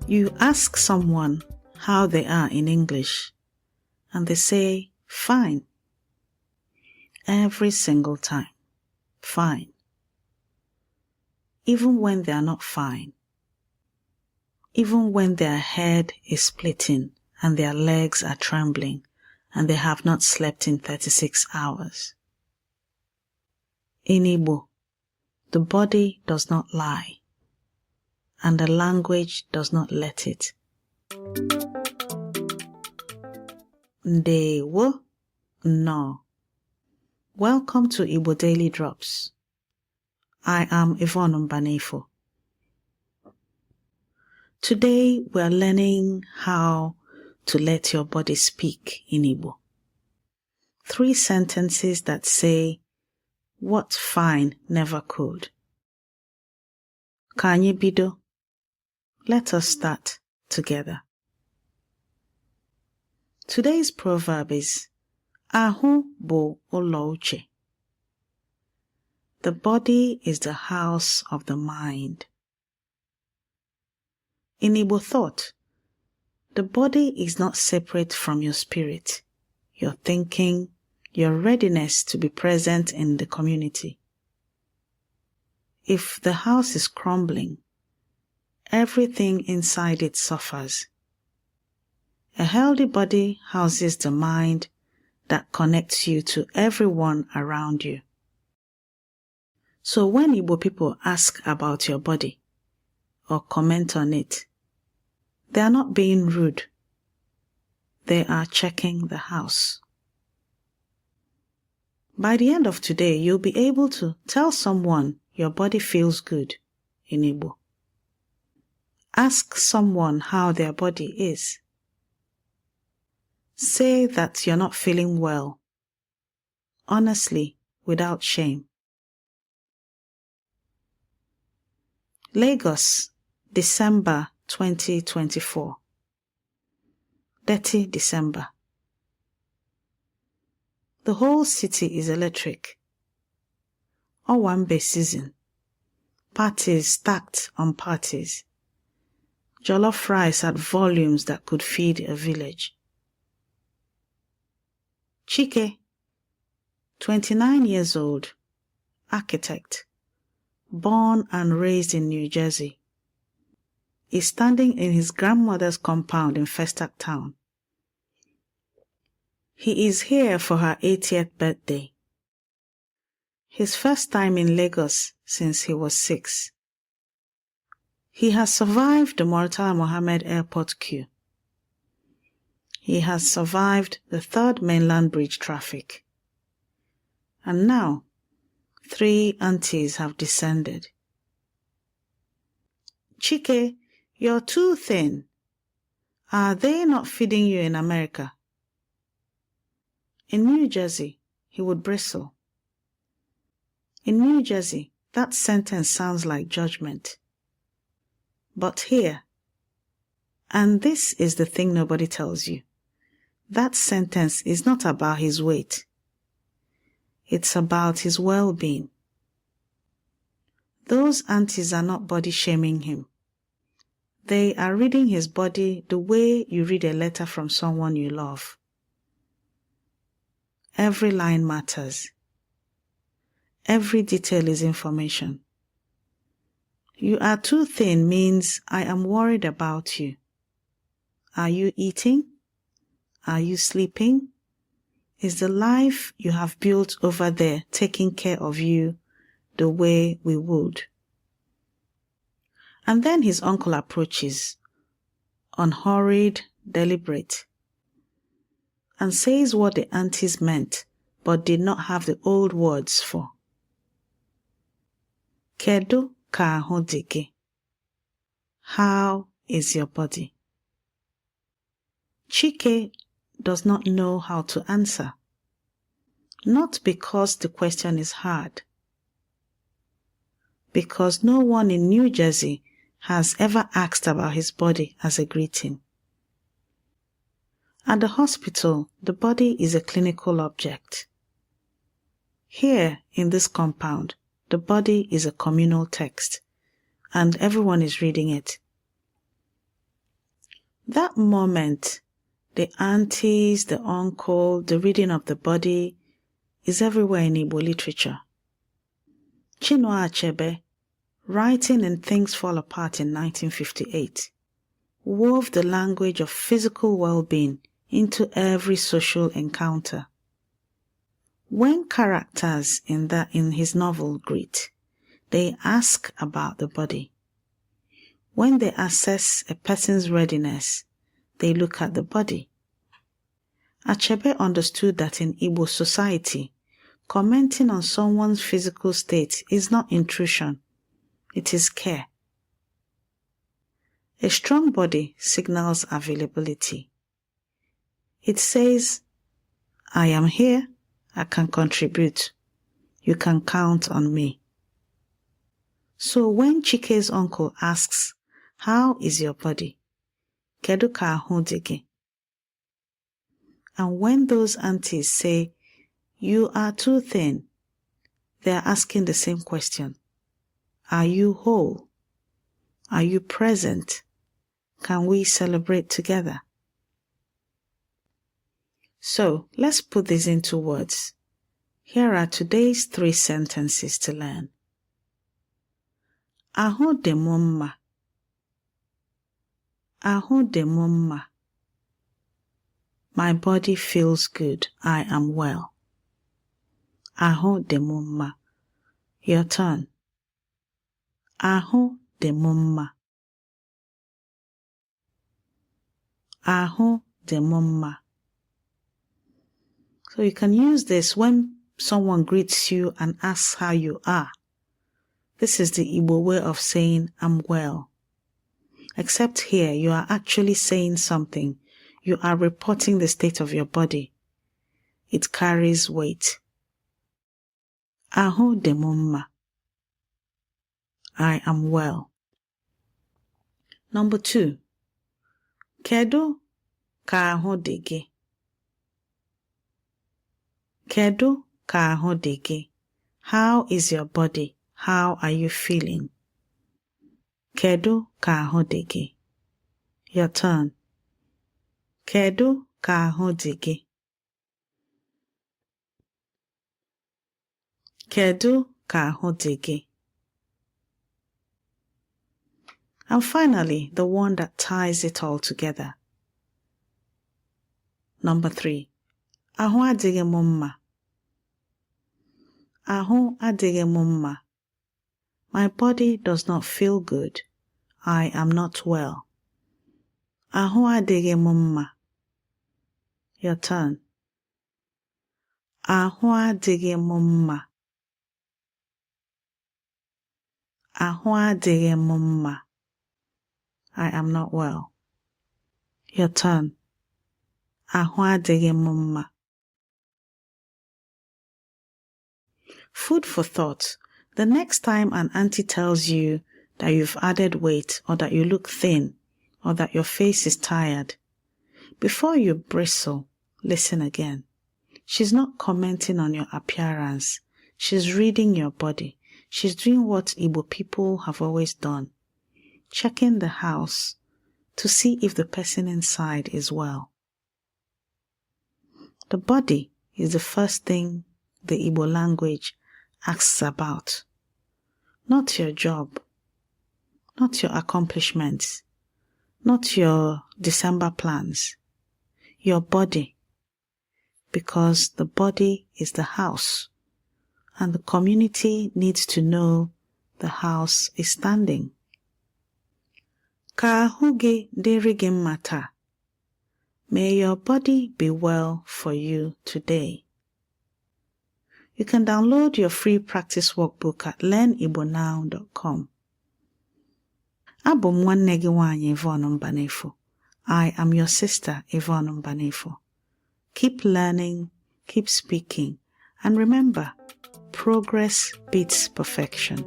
You ask someone how they are in English, and they say, fine. Every single time. Fine. Even when they are not fine. Even when their head is splitting and their legs are trembling and they have not slept in 36 hours. In Igbo, the body does not lie, and the language does not let it. Ndewo, no. Welcome to Igbo Daily Drops. I am Yvonne Mbanefo. Today we are learning how to let your body speak in Igbo. 3 sentences that say what fine never could. Ka anyị bido. Let us start together. Today's proverb is Ahụ bụ ụlọ uche. The body is the house of the mind. In Igbo thought, the body is not separate from your spirit, your thinking, your readiness to be present in the community. If the house is crumbling, everything inside it suffers. A healthy body houses the mind that connects you to everyone around you. So when Igbo people ask about your body or comment on it, they are not being rude. They are checking the house. By the end of today, you'll be able to tell someone your body feels good in Igbo. Ask someone how their body is. Say that you're not feeling well, honestly, without shame. Lagos, December 2024. Detty December. The whole city is electric. Owambe season. Parties stacked on parties. Jollof rice at volumes that could feed a village. Chike, 29 years old, architect, born and raised in New Jersey, is standing in his grandmother's compound in Festac Town. He is here for her 80th birthday. His first time in Lagos since he was 6. He has survived the Murtala Mohammed Airport queue. He has survived the 3rd mainland bridge traffic. And now, 3 aunties have descended. Chike, you're too thin. Are they not feeding you in America? In New Jersey, he would bristle. In New Jersey, that sentence sounds like judgment. But here, and this is the thing nobody tells you, that sentence is not about his weight. It's about his well-being. Those aunties are not body shaming him. They are reading his body the way you read a letter from someone you love. Every line matters. Every detail is information. You are too thin means I am worried about you. Are you eating? Are you sleeping? Is the life you have built over there taking care of you the way we would? And then his uncle approaches, unhurried, deliberate, and says what the aunties meant but did not have the old words for. Kedụ ka ahụ dị gị? How is your body? Chike does not know how to answer. Not because the question is hard. Because no one in New Jersey has ever asked about his body as a greeting. At the hospital, the body is a clinical object. Here, in this compound, the body is a communal text, and everyone is reading it. That moment, the aunties, the uncle, the reading of the body is everywhere in Igbo literature. Chinua Achebe, writing in Things Fall Apart in 1958, wove the language of physical well-being into every social encounter. When characters in his novel greet, they ask about the body. When they assess a person's readiness, they look at the body. Achebe understood that in Igbo society, commenting on someone's physical state is not intrusion, it is care. A strong body signals availability. It says, I am here, I can contribute, you can count on me. So when Chike's uncle asks, how is your body? Kedụ ka ahụ dị gị? And when those aunties say, you are too thin, they are asking the same question. Are you whole? Are you present? Can we celebrate together? So let's put this into words. Here are today's 3 sentences to learn. Ahụ dị m mma. Ahụ dị m mma. My body feels good. I am well. Ahụ dị m mma. Your turn. Ahụ dị m mma. Ahụ dị m mma. So you can use this when someone greets you and asks how you are. This is the Igbo way of saying, I'm well. Except here, you are actually saying something. You are reporting the state of your body. It carries weight. Ahụ dị m mma. I am well. Number 2. Kedụ ka ahụ dị gị? Kedụ ka ahụ dị gị? How is your body? How are you feeling? Kedụ ka ahụ dị gị? Your turn. Kedụ ka ahụ dị gị? Kedụ ka ahụ dị gị? And finally, the one that ties it all together. Number 3. Ahụ adịghị m mma. Ahụ adịghị m mma. My body does not feel good. I am not well. Ahụ adịghị m mma. Your turn. Ahụ adịghị m mma. Ahụ adịghị m mma. I am not well. Your turn. Ahụ adịghị m mma. Food for thought. The next time an auntie tells you that you've added weight or that you look thin or that your face is tired, before you bristle, listen again. She's not commenting on your appearance. She's reading your body. She's doing what Igbo people have always done. Checking the house to see if the person inside is well. The body is the first thing the Igbo language asks about. Not your job, not your accomplishments, not your December plans. Your body, because the body is the house, and the community needs to know the house is standing. Ka ahụ gị dịrị gị mma taa. May your body be well for you today. You can download your free practice workbook at learnibonow.com. Abụ m nwanne gị nwaanyị Yvonne Mbanefo. I am your sister Yvonne Mbanefo. Keep learning, keep speaking, and remember, progress beats perfection.